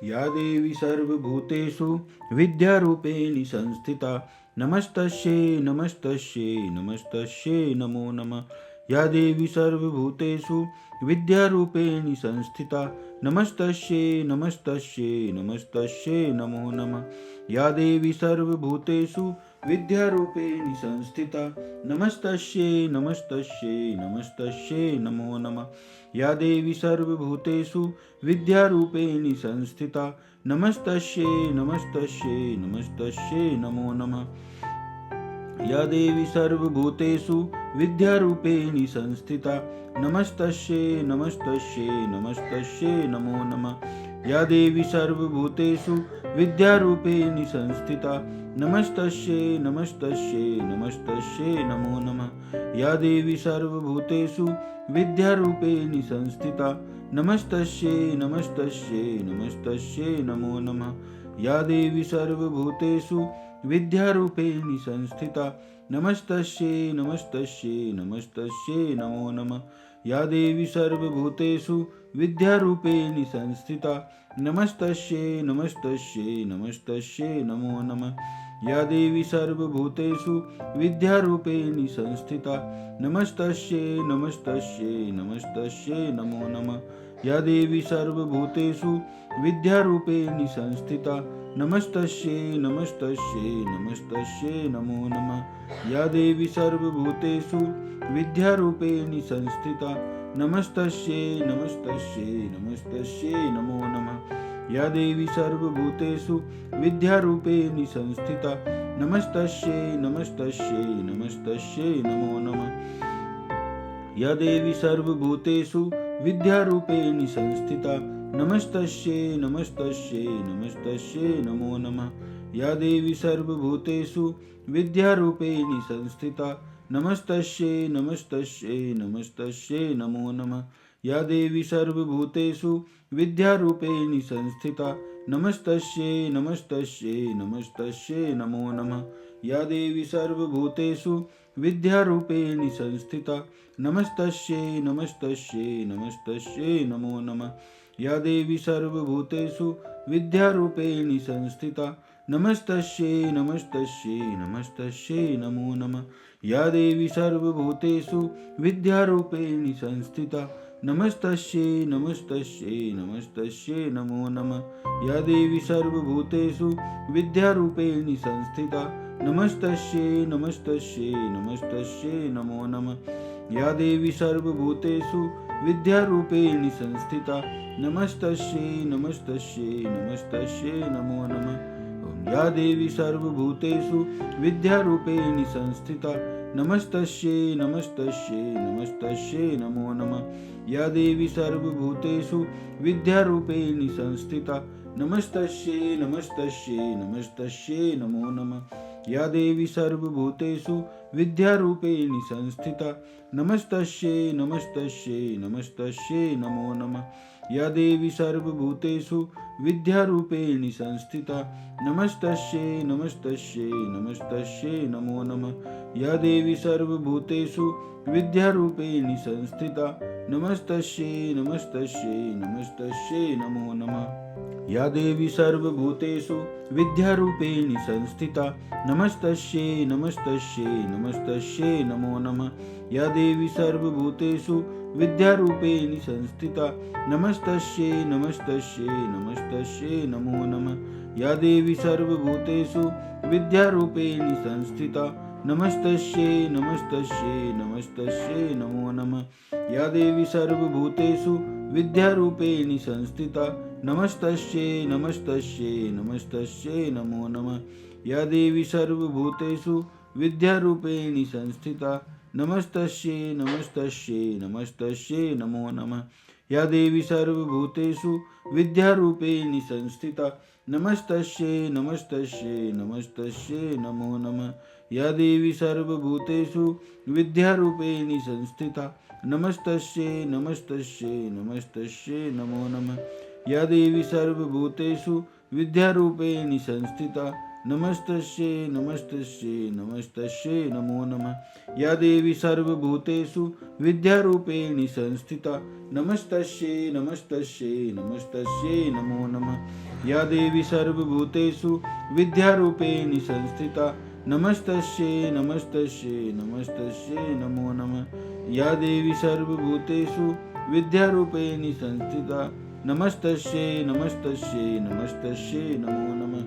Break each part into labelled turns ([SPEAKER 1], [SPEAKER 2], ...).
[SPEAKER 1] या देवी सर्वभूतेषु विद्यारूपेण संस्थिता नमस्तस्यै नमस्तस्यै नमस्तस्यै नमो नमः। या देवी सर्वभूतेषु विद्यारूपेण संस्थिता नमस्तस्यै नमस्तस्यै नमस्तस्यै नमो नमः। या देवी सर्वभूतेषु विद्यारूपेण संस्थिता नमस्तस्यै नमस्तस्यै नमस्तस्यै नमो नमः। या देवी सर्वभूतेषु विद्यारूपेण संस्थिता नमस्तस्यै नमस्तस्यै नमस्तस्यै नमो नमः। या देवी सर्वभूतेषु विद्यारूपेण संस्थिता नमस्तस्यै नमस्तस्यै नमस्तस्यै नमो नमः। या देवी सर्वभूतेषु विद्यारूपेण संस्थिता नमस्तस्यै नमस्तस्यै नमस्तस्यै नमो नमः। या देवी सर्वभूतेषु विद्यारूपेण संस्थिता नमस्तस्यै नमस्तस्यै नमस्तस्यै नमो नमः। या देवी सर्वभूतेषु विद्यारूपेण संस्थिता नमस्तस्यै नमस्तस्यै नमस्तस्यै नमो नमः। या देवी सर्वभूतेषु विद्यारूपेण संस्थिता नमस्तस्यै नमस्तस्यै नमस्तस्यै नमो नमः। या देवी सर्वभूतेषु विद्यारूपेण संस्थिता नमस्तस्यै नमस्तस्यै नमस्तस्यै नमो नमः। या देवी सर्वभूतेषु विद्यारूपेण संस्थिता नमस्तस्यै नमस्तस्यै नमस्तस्यै नमो नमः। या देवी सर्वभूतेषु विद्यारूपेण संस्थिता नमस्तस्यै नमस्तस्यै नमस्तस्यै नमो नमः। या देवी सर्वभूतेषु विद्यारूपेण संस्थिता नमस्तस्यै नमस्तस्यै नमस्तस्यै नमो नमः। या देवी सर्वभूतेषु विद्यारूपेण संस्थिता नमस्तस्यै नमस्तस्यै नमस्तस्यै नमो नमः। या देवी सर्वभूतेषु विद्यारूपेण संस्थिता नमस्तस्यै नमस्तस्यै नमस्तस्यै नमो नमः। या देवी सर्वभूतेषु विद्यारूपेण संस्थिता नमस्तस्यै नमस्तस्यै नमस्तस्यै नमो नमः। या देवी सर्वभूतेषु विद्यारूपेण संस्थिता नमस्तस्यै नमस्तस्यै नमस्तस्यै नमो नमः। या देवी सर्वभूतेषु विद्यारूपेण संस्थिता नमस्तस्यै नमस्तस्यै नमस्तस्यै नमो नमः। या देवी सर्वभूतेषु विद्यारूपेण संस्थिता नमस्तस्यै नमस्तस्यै नमस्तस्यै नमो नमः। या देवी सर्वभूतेषु विद्यारूपेण संस्थिता नमस्तस्यै नमस्तस्यै नमस्तस्यै नमो नमः। या देवी सर्वभूतेषु विद्यारूपेण संस्थिता नमस्तस्यै नमस्तस्यै नमस्तस्यै नमो नमः। या देवी सर्वभूतेषु विद्यारूपेण संस्थिता नमस्तस्यै नमस्तस्यै नमस्तस्यै नमो नमः। या देवी सर्वभूतेषु विद्यारूपेण संस्थिता नमस्तस्यै नमस्तस्यै नमस्तस्यै नमो नमः। या देवी सर्वभूतेषु विद्यारूपेण संस्थिता नमस्तस्यै नमस्तस्यै नमस्तस्यै नमो नमः। या देवी सर्वभूतेषु विद्यारूपेण संस्थिता नमस्तस्यै नमस्तस्यै नमस्तस्यै नमो नमः। या देवी सर्वभूतेषु विद्यारूपेण संस्थिता नमस्तस्यै नमस्तस्यै नमस्तस्यै नमो नमः। या देवी सर्वभूतेषु विद्यारूपेण संस्थिता नमस्तस्यै नमस्तस्यै नमस्तस्यै नमो नमः। या देवी सर्वभूतेषु विद्यारूपेण संस्थिता नमस्तस्यै नमस्तस्यै नमस्तस्यै नमो नमः। या देवी सर्वभूतेषु विद्यारूपेण संस्थिता नमस्तस्यै नमस्तस्यै नमस्तस्यै नमो नमः। या देवी सर्वभूतेषु विद्यारूपेण संस्थिता नमस्तस्यै नमस्तस्यै नमस्तस्यै नमो नमः। या देवी सर्वभूतेषु विद्यारूपेण संस्थिता नमस्तस्यै नमस्तस्यै नमस्तस्यै नमो नमः। या देवी सर्वभूतेषु विद्यारूपेण संस्थिता नमस्तस्यै नमस्तस्यै नमस्तस्यै नमो नमः। या देवी सर्वभूतेषु विद्यारूपेण संस्थिता नमस्तस्यै नमस्तस्यै नमस्तस्यै नमो नमः। या देवी सर्वभूतेषु विद्यारूपेण संस्थिता नमस्तस्यै नमस्तस्यै नमस्तस्यै नमो नमः। या देवी सर्वभूतेषु विद्यारूपेण संस्थिता नमस्तस्यै नमस्तस्यै नमस्तस्यै नमो नमः। या देवी सर्वभूतेषु विद्यारूपेण संस्थिता नमस्तस्यै नमस्तस्यै नमस्तस्यै नमो नमः। या देवी सर्वभूतेषु विद्यारूपेण संस्थिता नमस्तस्यै नमस्तस्यै नमस्तस्यै नमो नमः।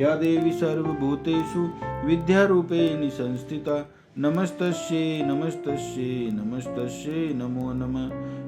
[SPEAKER 1] या देवी सर्वभूतेषु विद्यारूपेण संस्थिता नमस्तस्यै नमस्तस्यै नमस्तस्यै नमो नमः।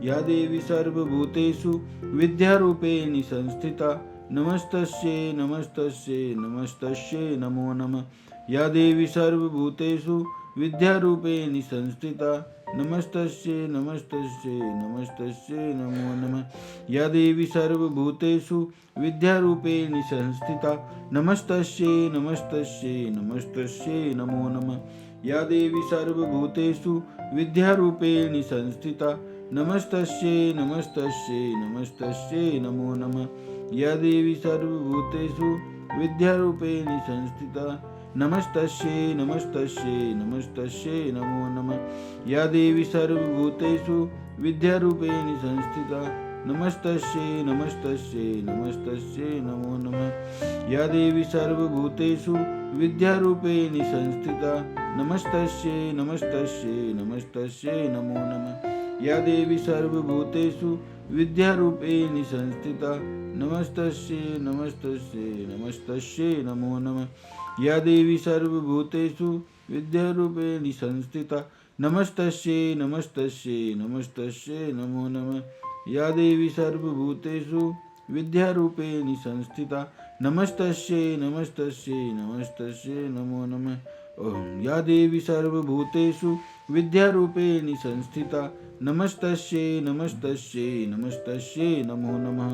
[SPEAKER 1] या देवी सर्वभूतेषु विद्यारूपेण संस्थिता नमस्तस्यै नमस्तस्यै नमस्तस्यै नमो नमः। या देवी सर्वभूतेषु विद्यारूपेण संस्थिता नमस्तस्यै नमस्तस्यै नमस्तस्यै नमो नमः। या देवी सर्वभूतेषु विद्यारूपेण संस्थिता नमस्तस्यै नमस्तस्यै नमस्तस्यै नमो नमः। या देवी सर्वभूतेषु विद्यारूपेण संस्थिता नमस्तस्यै नमस्तस्यै नमस्तस्यै नमो नमः। या देवी सर्वभूतेषु विद्यारूपेण संस्थिता नमस्तस्यै नमस्तस्यै नमस्तस्यै नमो नमः। या देवी सर्वभूतेषु विद्यारूपेण संस्थिता नमस्तस्यै नमस्तस्यै नमस्तस्यै नमो नमः। या देवी सर्वभूतेषु विद्यारूपेण संस्थिता नमस्तस्यै नमस्तस्यै नमस्तस्यै नमो नमः। या देवी सर्वभूतेषु विद्यारूपेण संस्थिता नमस्तस्यै नमस्तस्यै नमस्तस्यै नमो नमः। या देवी सर्वभूतेषु विद्यारूपेण संस्थिता नमस्तस्यै नमस्तस्यै नमस्तस्यै नमो नमः। या देवी सर्वभूतेषु विद्यारूपेण संस्थिता नमस्तस्यै नमस्तस्यै नमस्तस्यै नमो नमः। ओम। या देवी सर्वभूतेषु विद्यारूपेण संस्थिता नमस्तस्यै नमस्तस्यै नमस्तस्यै नमो नमः।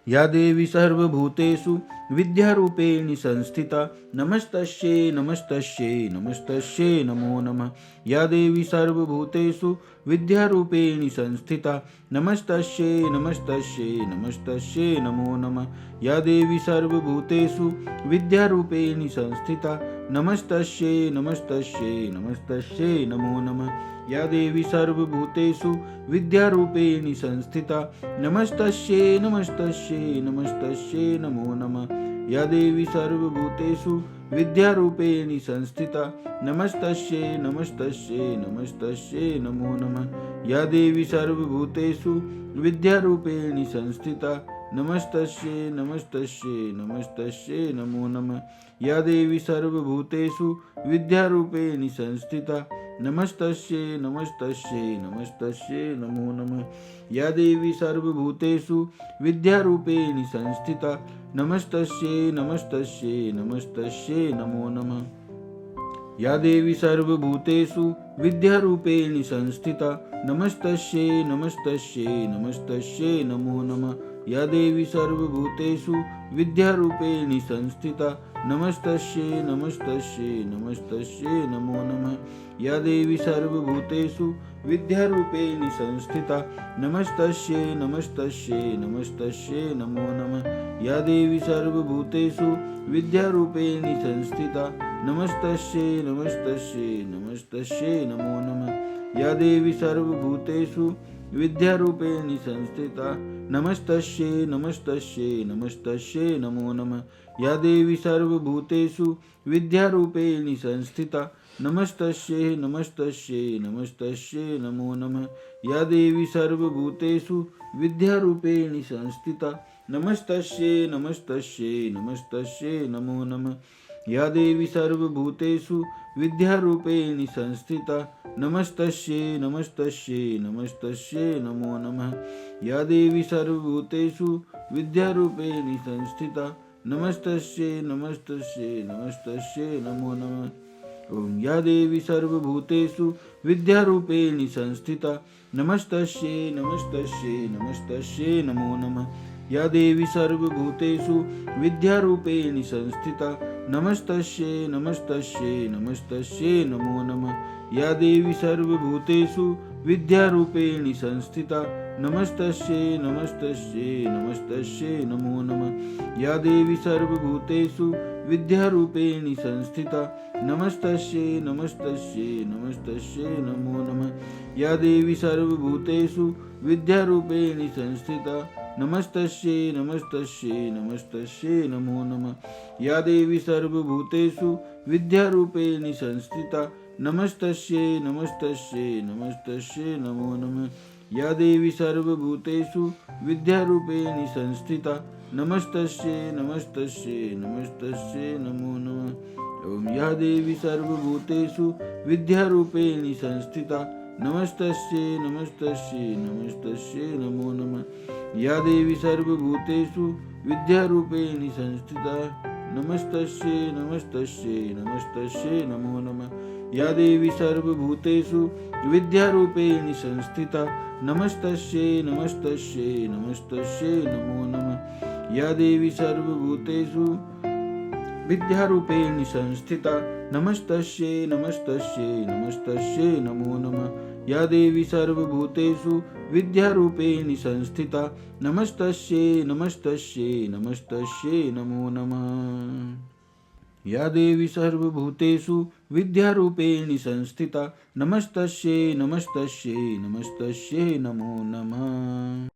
[SPEAKER 1] या देवी सर्वभूतेषु विद्यारूपेण संस्थिता नमस्तस्यै नमस्तस्यै नमस्तस्यै नमो नमः। या देवी सर्वभूतेषु विद्यारूपेण संस्थिता नमस्तस्यै नमस्तस्यै नमस्तस्यै नमो नमः। या देवी सर्वभूतेषु विद्यारूपेण संस्थिता नमस्तस्यै नमस्तस्यै नमस्तस्यै नमो नमः। या देवी सर्वभूतेषु विद्यारूपेण संस्थिता नमस्तस्यै नमस्तस्यै नमस्तस्यै नमो नमः। या देवी सर्वभूतेषु विद्यारूपेण संस्थिता नमस्तस्यै नमस्तस्यै नमस्तस्यै नमो नमः। या देवी सर्वभूतेषु विद्यारूपेण संस्थिता नमस्तस्यै नमस्तस्यै नमस्तस्यै नमो नमः। या देवी सर्वभूतेषु विद्यारूपेण संस्थिता नमस्तस्यै नमस्तस्यै नमस्तस्यै नमो नमः। या देवी सर्वभूतेषु विद्यारूपेण संस्थिता नमस्तस्यै नमस्तस्यै नमस्तस्यै नमो नमः। या देवी सर्वभूतेषु विद्यारूपेण संस्थिता नमस्तस्यै नमस्तस्यै नमस्तस्यै नमो नमः। या देवी सर्वभूतेषु विद्यारूपेण संस्थिता नमस्तस्यै नमस्तस्यै नमस्तस्यै नमो नमः। या देवी सर्वभूतेषु विद्यारूपेण संस्थिता नमस्तस्यै नमस्तस्यै नमस्तस्यै नमो नमः। या देवी सर्वभूतेषु विद्यारूपेण संस्थिता नमस्तस्यै नमस्तस्यै नमस्तस्यै नमो नमः। या देवी सर्वभूतेषु विद्यारूपेण संस्थिता नमस्तस्यै नमस्तस्यै नमस्तस्यै नमो नमः। या देवी सर्वभूतेषु विद्यारूपेण संस्थिता नमस्तस्यै नमस्तस्यै नमस्तस्यै नमो नमः। या देवी सर्वभूतेषु विद्यारूपेण संस्थिता नमस्तस्यै नमस्तस्यै नमस्तस्यै नमो नमः। या देवी सर्वभूतेषु विद्यारूपेण संस्थिता नमस्तस्यै नमस्तस्यै नमस्तस्यै नमो नमः। या देवी सर्वभूतेषु विद्यारूपेण संस्थिता नमस्तस्यै नमस्तस्यै नमस्तस्यै नमो नमः। ओम। या देवी सर्वभूतेषु विद्यारूपेण संस्थिता नमस्तस्यै नमस्तस्यै नमस्तस्यै नमो नमः। या देवी सर्वभूतेषु विद्यारूपेण संस्थिता नमस्तस्यै नमस्तस्यै नमस्तस्यै नमो नमः। या देवी सर्वभूतेषु विद्यारूपेण संस्थिता नमस्तस्यै नमस्तस्यै नमस्तस्यै नमो नमः। या देवी सर्वभूतेषु विद्यारूपेण संस्थिता नमस्तस्यै नमस्तस्यै नमस्तस्यै नमो नमः। या देवी सर्वभूतेषु विद्यारूपेण संस्थिता नमस्तस्यै नमस्तस्यै नमस्तस्यै नमो नमः। या देवी सर्वभूतेषु विद्यारूपेण संस्थिता नमस्तस्यै नमस्तस्यै नमस्तस्यै नमो नमः। या देवी सर्वभूतेषु विद्यारूपेण संस्थिता नमस्तस्यै नमस्तस्यै नमस्तस्यै नमो नमः। ओम या देवी सर्वभूतेषु विद्यारूपेण संस्थिता नमस्तस्यै नमस्तस्यै नमस्तस्यै नमो नमः। या देवी सर्वभूतेषु विद्यारूपेण संस्थिता नमस्तस्यै नमस्तस्यै नमस्तस्यै नमो नमः। या देवी सर्वभूतेषु विद्यारूपेण संस्थिता नमस्तस्यै नमस्तस्यै नमस्तस्यै नमो नमः। या देवी सर्वभूतेषु विद्यारूपेण संस्थिता नमस्तस्यै नमस्तस्यै नमस्तस्यै नमो नमः। या देवी सर्वभूतेषु विद्यारूपेण संस्थिता नमस्तस्यै नमस्तस्यै नमस्तस्यै नमो नमः। या देवी सर्वभूतेषु विद्यारूपेण संस्थिता नमस्तस्यै नमस्तस्यै नमस्तस्यै नमो नमः।